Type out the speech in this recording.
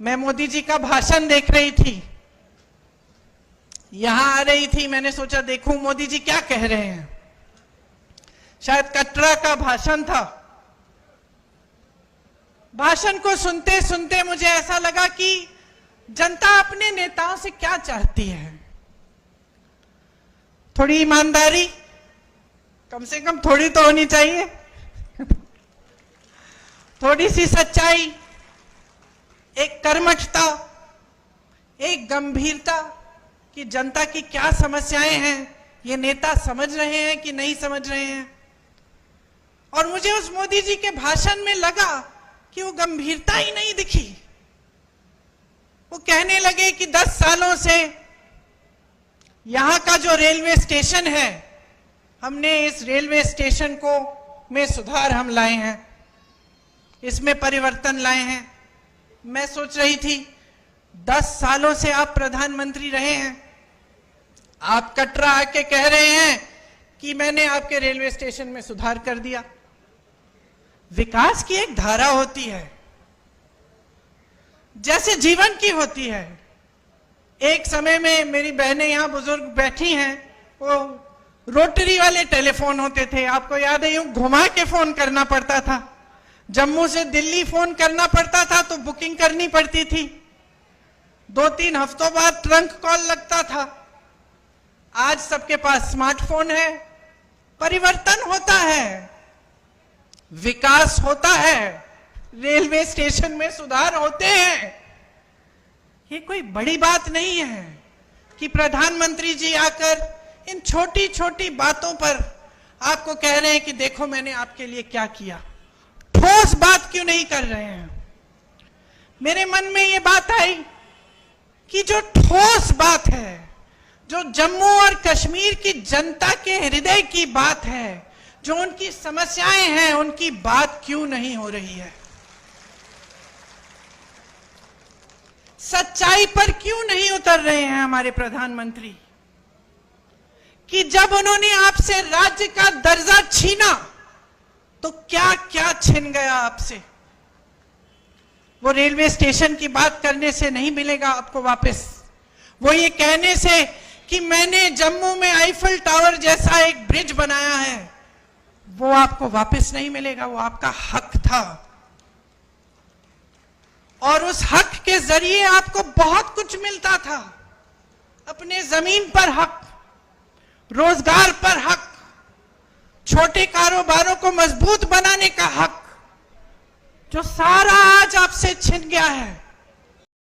मैं मोदी जी का भाषण देख रही थी, यहां आ रही थी, मैंने सोचा देखूं मोदी जी क्या कह रहे हैं। शायद कटरा का भाषण था। भाषण को सुनते सुनते मुझे ऐसा लगा कि जनता अपने नेताओं से क्या चाहती है। थोड़ी ईमानदारी, कम से कम थोड़ी तो होनी चाहिए, थोड़ी सी सच्चाई, एक कर्मठता, एक गंभीरता कि जनता की क्या समस्याएं हैं, ये नेता समझ रहे हैं कि नहीं समझ रहे हैं। और मुझे उस मोदी जी के भाषण में लगा कि वो गंभीरता ही नहीं दिखी। वो कहने लगे कि 10 सालों से यहां का जो रेलवे स्टेशन है, हमने इस रेलवे स्टेशन को में सुधार हम लाए हैं, इसमें परिवर्तन लाए हैं। मैं सोच रही थी 10 सालों से आप प्रधानमंत्री रहे हैं, आप कटरा आके कह रहे हैं कि मैंने आपके रेलवे स्टेशन में सुधार कर दिया। विकास की एक धारा होती है, जैसे जीवन की होती है। एक समय में मेरी बहनें यहां बुजुर्ग बैठी हैं, वो रोटरी वाले टेलीफोन होते थे, आपको याद है, यूं घुमा के फोन करना पड़ता था। जम्मू से दिल्ली फोन करना पड़ता था तो बुकिंग करनी पड़ती थी, 2-3 हफ्तों बाद ट्रंक कॉल लगता था। आज सबके पास स्मार्टफोन है। परिवर्तन होता है, विकास होता है, रेलवे स्टेशन में सुधार होते हैं। ये कोई बड़ी बात नहीं है कि प्रधानमंत्री जी आकर इन छोटी छोटी बातों पर आपको कह रहे हैं कि देखो मैंने आपके लिए क्या किया। ठोस बात क्यों नहीं कर रहे हैं? मेरे मन में ये बात आई कि जो ठोस बात है, जो जम्मू और कश्मीर की जनता के हृदय की बात है, जो उनकी समस्याएं हैं, उनकी बात क्यों नहीं हो रही है? सच्चाई पर क्यों नहीं उतर रहे हैं हमारे प्रधानमंत्री? कि जब उन्होंने आपसे राज्य का दर्जा छीना तो क्या क्या छिन गया आपसे? वो रेलवे स्टेशन की बात करने से नहीं मिलेगा आपको वापस। वो ये कहने से कि मैंने जम्मू में आईफल टावर जैसा एक ब्रिज बनाया है, वो आपको वापस नहीं मिलेगा। वो आपका हक था और उस हक के जरिए आपको बहुत कुछ मिलता था। अपने जमीन पर हक, रोजगार पर हक, छोटे कारोबारों को मजबूत बनाने का हक, जो सारा आज आपसे छिन गया है।